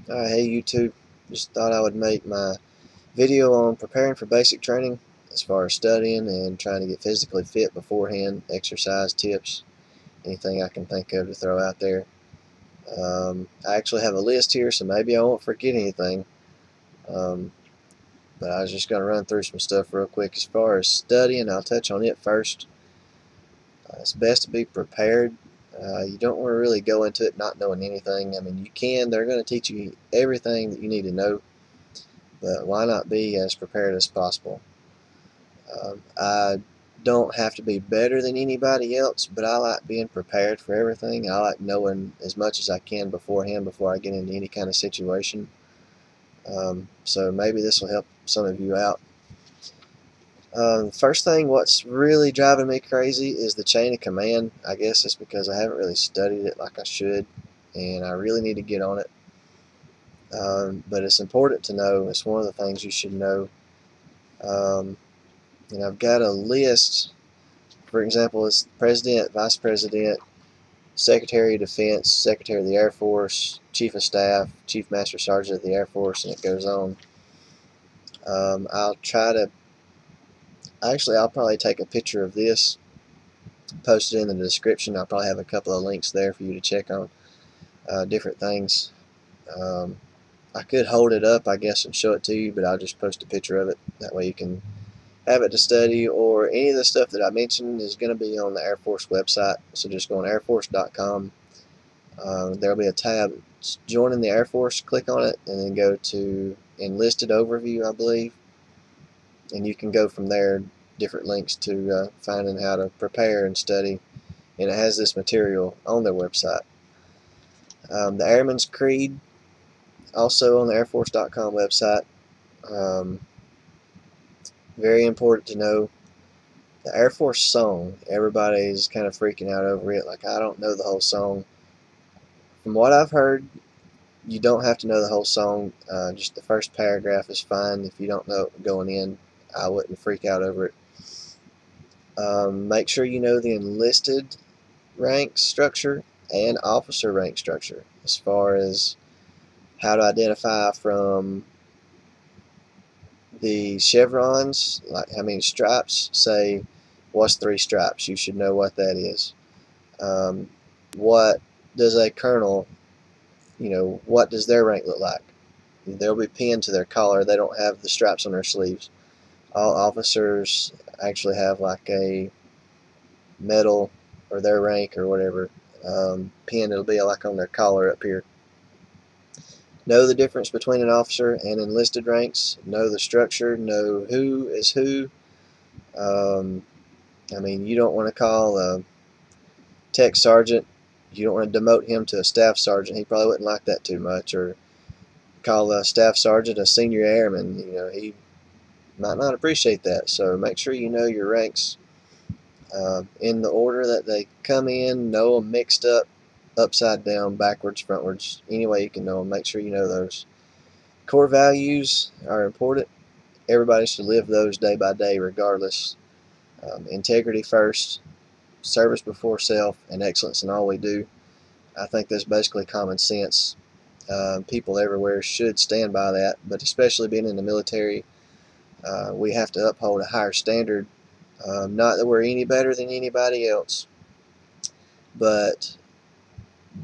Hey YouTube, just thought I would make my video on preparing for basic training as far as studying and trying to get physically fit beforehand, exercise tips, anything I can think of to throw out there. I actually have a list here, so maybe I won't forget anything, um, but I was just going to run through some stuff real quick. As far as studying, I'll touch on it first. It's best to be prepared. You don't want to really go into it not knowing anything. I mean, they're going to teach you everything that you need to know, but why not be as prepared as possible? I don't have to be better than anybody else, but I like being prepared for everything. I like knowing as much as I can beforehand before I get into any kind of situation. So maybe this will help some of you out. First thing, what's really driving me crazy is the chain of command. I guess it's because I haven't really studied it like I should, and I really need to get on it. But it's important to know. It's one of the things you should know. Um, and I've got a list. For example, it's President, Vice President, Secretary of Defense, Secretary of the Air Force, Chief of Staff, Chief Master Sergeant of the Air Force, and it goes on. I'll try to, actually, I'll probably take a picture of this, post it in the description. I'll probably have a couple of links there for you to check on different things. Um, I could hold it up, I guess, and show it to you, but I'll just post a picture of it. That way you can have it to study, or any of the stuff that I mentioned is going to be on the Air Force website. So just go on airforce.com. There'll be a tab, joining the Air Force, click on it, and then go to enlisted overview, I believe, and you can go from there, different links to finding how to prepare and study, and it has this material on their website. The Airman's Creed, also on the airforce.com website. Um, very important to know. The Air Force song, everybody's kind of freaking out over it, like I don't know the whole song. From what I've heard, you don't have to know the whole song. Just the first paragraph is fine. If you don't know it going in, I wouldn't freak out over it. Make sure you know the enlisted rank structure and officer rank structure as far as how to identify from the chevrons, like how many stripes. Say, what's 3 stripes? You should know what that is. What does a colonel, what does their rank look like? They'll be pinned to their collar. They don't have the stripes on their sleeves. All officers actually have like a medal or their rank or whatever pinned. It'll be like on their collar up here. Know the difference between an officer and enlisted ranks. Know the structure. Know who is who. I mean, you don't want to call a tech sergeant, you don't want to demote him to a staff sergeant. He probably wouldn't like that too much. Or call a staff sergeant a senior airman. He might not appreciate that. So make sure you know your ranks in the order that they come in. Know them mixed up, upside down, backwards, frontwards. Any way you can know them, make sure you know those. Core values are important. Everybody should live those day by day regardless. Integrity first, service before self, and excellence in all we do. I think that's basically common sense. People everywhere should stand by that, but especially being in the military, we have to uphold a higher standard. Not that we're any better than anybody else, but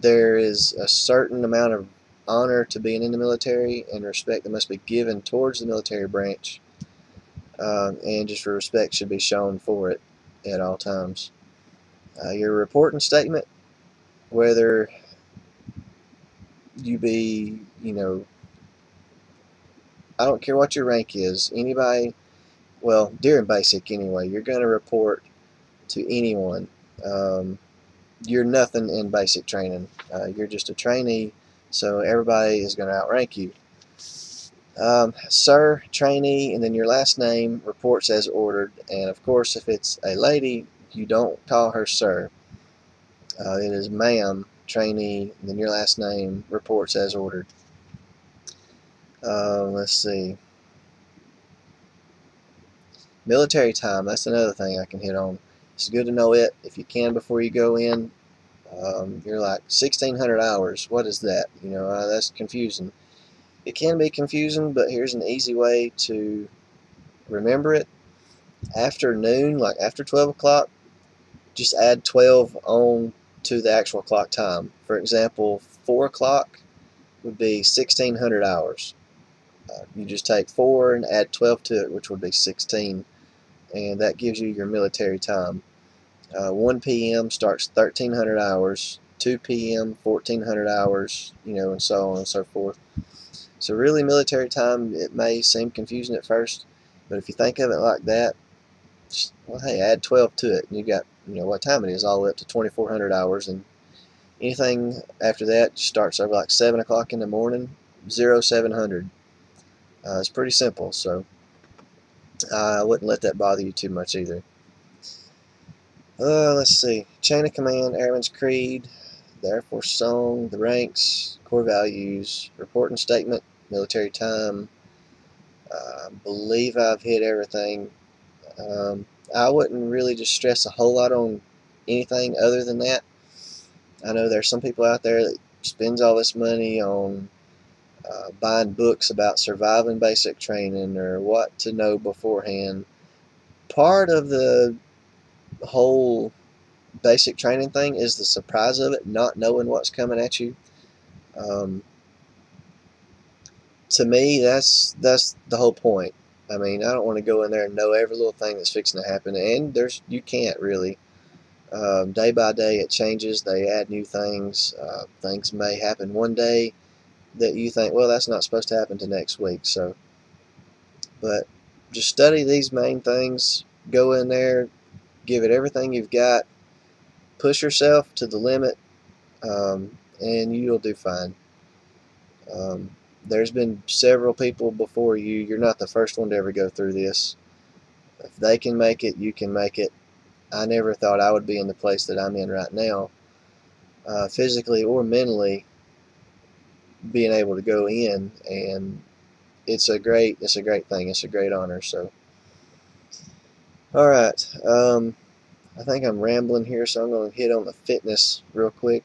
there is a certain amount of honor to being in the military and respect that must be given towards the military branch, and just respect should be shown for it at all times. Your reporting statement, whether you be, I don't care what your rank is, anybody, well, during basic anyway, you're going to report to anyone. You're nothing in basic training. You're just a trainee, so everybody is going to outrank you. Sir, trainee, and then your last name, reports as ordered. And of course, if it's a lady, you don't call her sir. It is ma'am, trainee, and then your last name, reports as ordered. Let's see. Military time, that's another thing I can hit on. It's good to know it if you can before you go in. You're like 1,600 hours. What is that? That's confusing. It can be confusing, but here's an easy way to remember it. After noon, like after 12 o'clock, just add 12 on to the actual clock time. For example, 4 o'clock would be 1600 hours. You just take 4 and add 12 to it, which would be 16, and that gives you your military time. 1 p.m. starts 1300 hours, 2 p.m. 1400 hours, and so on and so forth. So really, military time, it may seem confusing at first, but if you think of it like that, just, well, hey, add 12 to it, and you got, what time it is, all the way up to 2400 hours, and anything after that starts over like 7 o'clock in the morning, 0700. It's pretty simple, so I wouldn't let that bother you too much either. Let's see. Chain of command, Airman's Creed, the Air Force Song, the ranks, core values, reporting statement, military time. I believe I've hit everything. I wouldn't really just stress a whole lot on anything other than that. I know there's some people out there that spends all this money on buying books about surviving basic training or what to know beforehand. Part of the whole basic training thing is the surprise of it, not knowing what's coming at you. Um, to me, that's the whole point. I mean, I don't want to go in there and know every little thing that's fixing to happen, and you can't really. Day by day, it changes. They add new things. Things may happen one day that you think, well, that's not supposed to happen to next week. So, but just study these main things. Go in there, give it everything you've got. Push yourself to the limit, and you'll do fine. Um, there's been several people before you. You're not the first one to ever go through this. If they can make it, you can make it. I never thought I would be in the place that I'm in right now, physically or mentally, being able to go in, and it's a great thing. It's a great honor. So, all right. I think I'm rambling here, so I'm going to hit on the fitness real quick.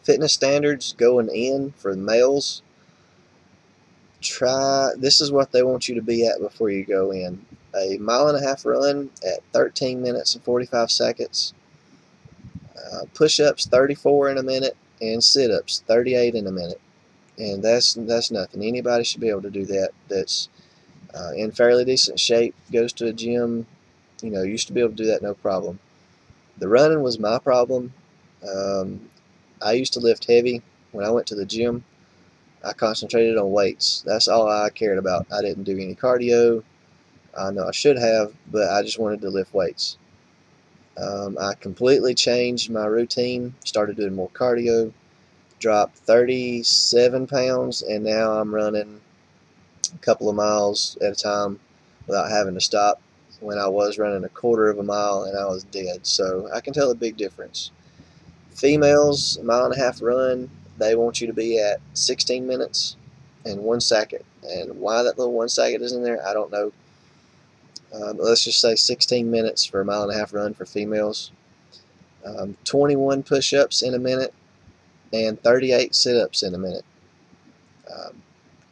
Fitness standards going in for males. This is what they want you to be at before you go in. A 1.5 mile run at 13 minutes and 45 seconds. Push-ups 34 in a minute, and sit-ups 38 in a minute. And that's nothing. Anybody should be able to do that. That's in fairly decent shape, goes to a gym, used to be able to do that no problem. The running was my problem. I used to lift heavy when I went to the gym. I concentrated on weights. That's all I cared about. I didn't do any cardio. I know I should have, but I just wanted to lift weights. I completely changed my routine, started doing more cardio, dropped 37 pounds, and now I'm running a couple of miles at a time without having to stop. When I was running a quarter of a mile and I was dead. So I can tell a big difference. Females, 1.5 mile run, they want you to be at 16 minutes and 1 second. And why that little 1 second is in there, I don't know. Let's just say 16 minutes for a 1.5 mile run for females. 21 push-ups in a minute and 38 sit-ups in a minute.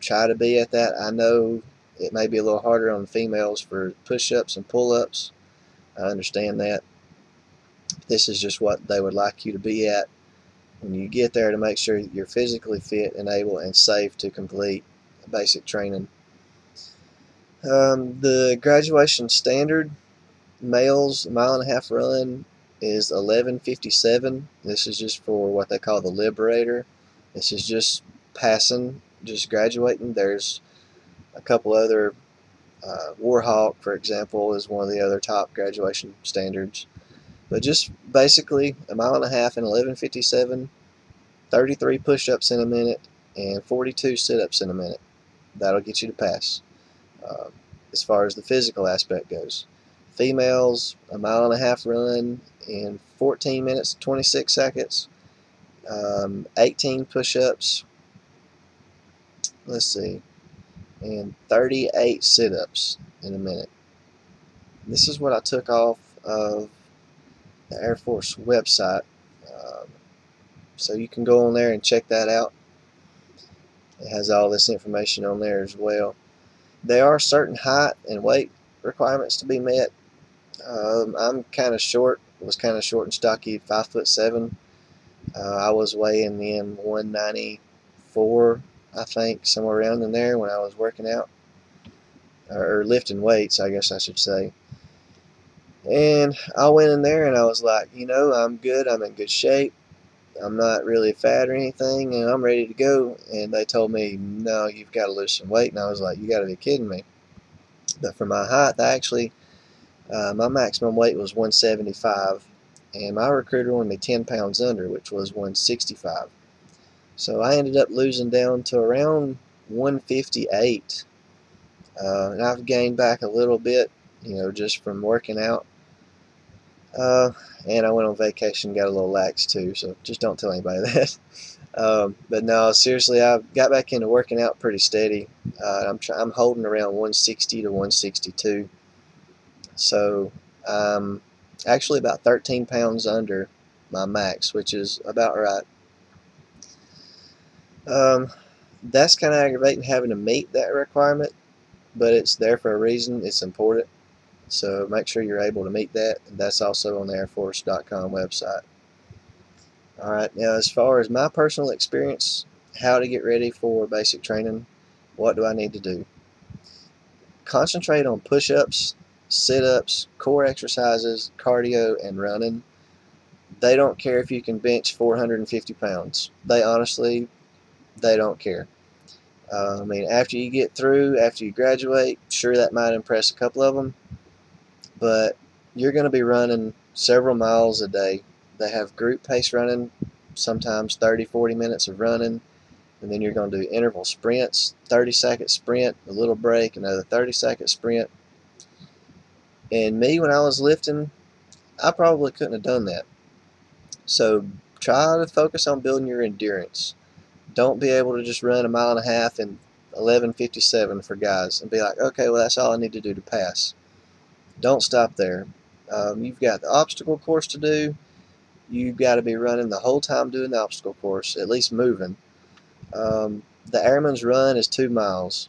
Try to be at that. I know it may be a little harder on females for push-ups and pull-ups. I understand that. This is just what they would like you to be at when you get there, to make sure you're physically fit and able and safe to complete basic training. The graduation standard, males 1.5 mile run is 11:57. This is just for what they call the Liberator. This is just passing, just graduating. There's a couple other, Warhawk, for example, is one of the other top graduation standards. But just basically 1.5 miles in 11:57, 33 push-ups in a minute, and 42 sit-ups in a minute. That'll get you to pass. Uh, as far as the physical aspect goes, females 1.5 mile run in 14 minutes 26 seconds, 18 push-ups. Let's see, and 38 sit-ups in a minute. This is what I took off of the Air Force website, so you can go on there and check that out. It has all this information on there as well. There are certain height and weight requirements to be met. I'm kind of short, was kind of short and stocky, 5'7". I was weighing in 194, I think, somewhere around in there when I was working out, or lifting weights, I guess I should say. And I went in there and I was like, I'm good, I'm in good shape, I'm not really fat or anything, and I'm ready to go. And they told me, no, you've got to lose some weight. And I was like, you got to be kidding me. But for my height, my maximum weight was 175, and my recruiter wanted me 10 pounds under, which was 165. So I ended up losing down to around 158. And I've gained back a little bit, just from working out. Uh, and I went on vacation, got a little lax too, so just don't tell anybody that. But no, seriously, I got back into working out pretty steady. I'm holding around 160 to 162. So I'm actually about 13 pounds under my max, which is about right. That's kind of aggravating having to meet that requirement, but it's there for a reason. It's important. So make sure you're able to meet that. And that's also on the airforce.com website. Alright, now as far as my personal experience, how to get ready for basic training, what do I need to do? Concentrate on push-ups, sit-ups, core exercises, cardio, and running. They don't care if you can bench 450 pounds. They don't care. I mean, after you get through, after you graduate, sure, that might impress a couple of them, but you're going to be running several miles a day. They have group pace running, sometimes 30, 40 minutes of running, and then you're going to do interval sprints, 30-second sprint, a little break, another 30-second sprint. And me, when I was lifting, I probably couldn't have done that. So try to focus on building your endurance. Don't be able to just run a mile and a half in 11:57 for guys and be like, okay, well, that's all I need to do to pass. Don't stop there. You've got the obstacle course to do. You've got to be running the whole time doing the obstacle course, at least moving. The airman's run is 2 miles,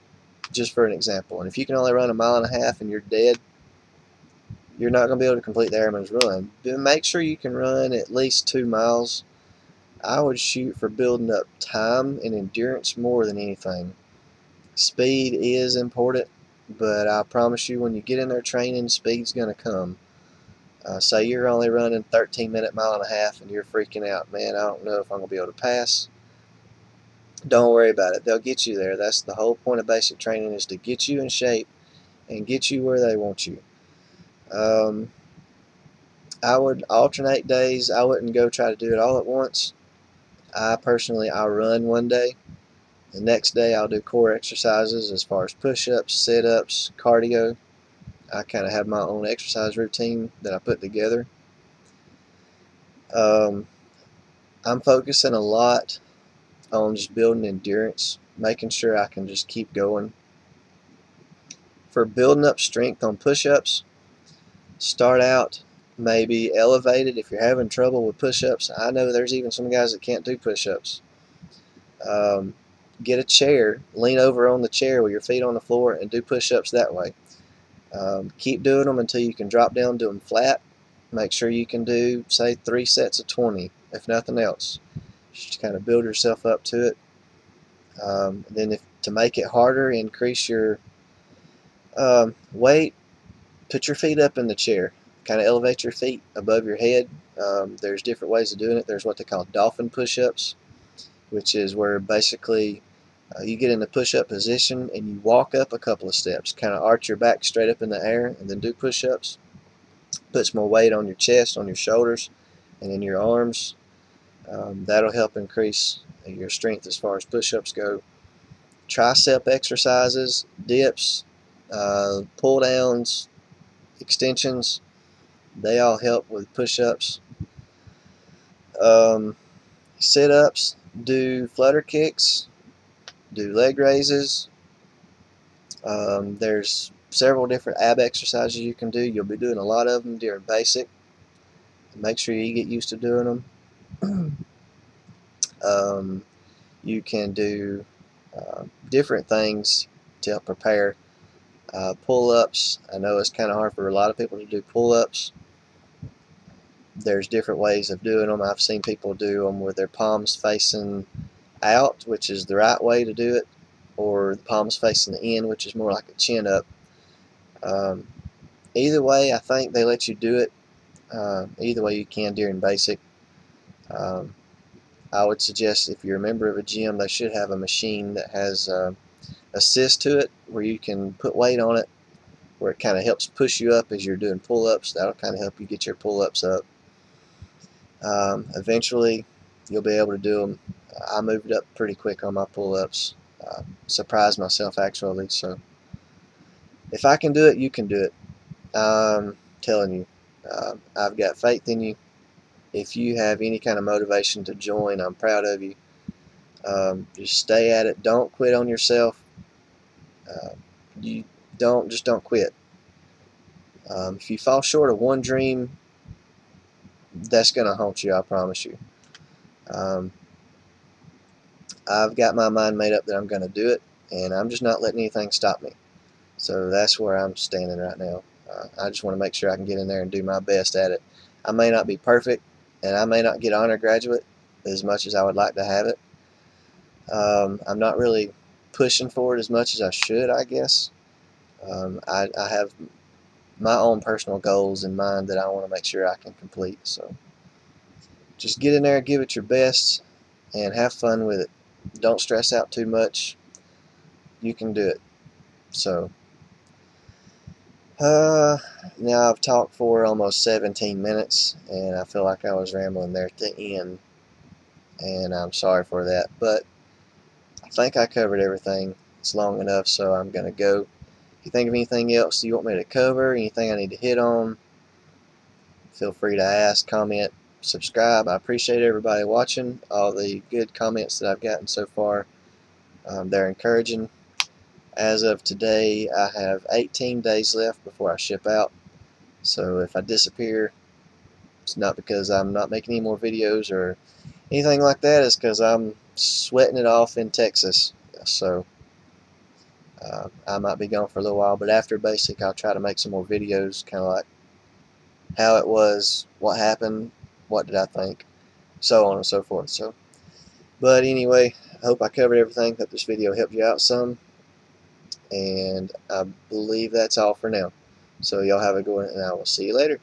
just for an example. And if you can only run a mile and a half and you're dead, you're not going to be able to complete the airman's run. But make sure you can run at least 2 miles. I would shoot for building up time and endurance more than anything. Speed is important, but I promise you, when you get in there training, speed's going to come. Say you're only running 13-minute mile and a half and you're freaking out, man, I don't know if I'm going to be able to pass. Don't worry about it. They'll get you there. That's the whole point of basic training, is to get you in shape and get you where they want you. I would alternate days. I wouldn't go try to do it all at once. I'll run one day. The next day I'll do core exercises as far as push-ups, sit-ups, cardio. I kind of have my own exercise routine that I put together. I'm focusing a lot on just building endurance, making sure I can just keep going. For building up strength on push-ups, start out maybe elevated. If you're having trouble with push-ups, I know there's even some guys that can't do push-ups. Get a chair, lean over on the chair with your feet on the floor, and do push-ups that way. Keep doing them until you can drop down, do them flat. Make sure you can do, say, 3 sets of 20, if nothing else. Just kind of build yourself up to it. Then to make it harder, increase your weight, put your feet up in the chair. Kind of elevate your feet above your head. There's different ways of doing it. There's what they call dolphin push-ups, which is where basically you get in the push-up position and you walk up a couple of steps, kind of arch your back straight up in the air, and then do push-ups. Puts more weight on your chest, on your shoulders, and in your arms. That'll help increase your strength as far as push-ups go. Tricep exercises, dips, pull downs, extensions, they all help with push-ups. Sit-ups, do flutter kicks, do leg raises. There's several different ab exercises you can do. You'll be doing a lot of them during basic. Make sure you get used to doing them. You can do different things to help prepare. Pull-ups, I know it's kind of hard for a lot of people to do pull-ups. There's different ways of doing them. I've seen people do them with their palms facing out, which is the right way to do it, or the palms facing in, which is more like a chin up. Um, Either way, I think they let you do it. Either way you can during basic. Um, I would suggest if you're a member of a gym, they should have a machine that has assist to it, where you can put weight on it, where it kind of helps push you up as you're doing pull-ups. That'll kind of help you get your pull-ups up. Eventually, you'll be able to do them. I moved up pretty quick on my pull-ups. Surprised myself actually. So if I can do it, you can do it. I'm telling you, I've got faith in you. If you have any kind of motivation to join, I'm proud of you. Just stay at it. Don't quit on yourself. Uh, you don't quit. If you fall short of one dream, that's gonna haunt you. I promise you. Um, I've got my mind made up that I'm gonna do it, and I'm just not letting anything stop me. So that's where I'm standing right now. I just want to make sure I can get in there and do my best at it. I may not be perfect, and I may not get honor graduate as much as I would like to have it. I'm not really pushing for it as much as I should, I guess. I have my own personal goals in mind that I want to make sure I can complete. So just get in there, give it your best, and have fun with it. Don't stress out too much. You can do it. So now I've talked for almost 17 minutes, and I feel like I was rambling there at the end, and I'm sorry for that, but I think I covered everything. It's long enough, so I'm going to go. If you think of anything else you want me to cover, anything I need to hit on, feel free to ask, comment, subscribe. I appreciate everybody watching, all the good comments that I've gotten so far. They're encouraging. As of today, I have 18 days left before I ship out. So if I disappear, it's not because I'm not making any more videos or anything like that. It's because I'm sweating it off in Texas. So I might be gone for a little while, but after basic I'll try to make some more videos, kind of like how it was, what happened, what did I think, so on and so forth. So, but anyway, I hope I covered everything. Hope this video helped you out some, and I believe that's all for now. So y'all have a good one, and I will see you later.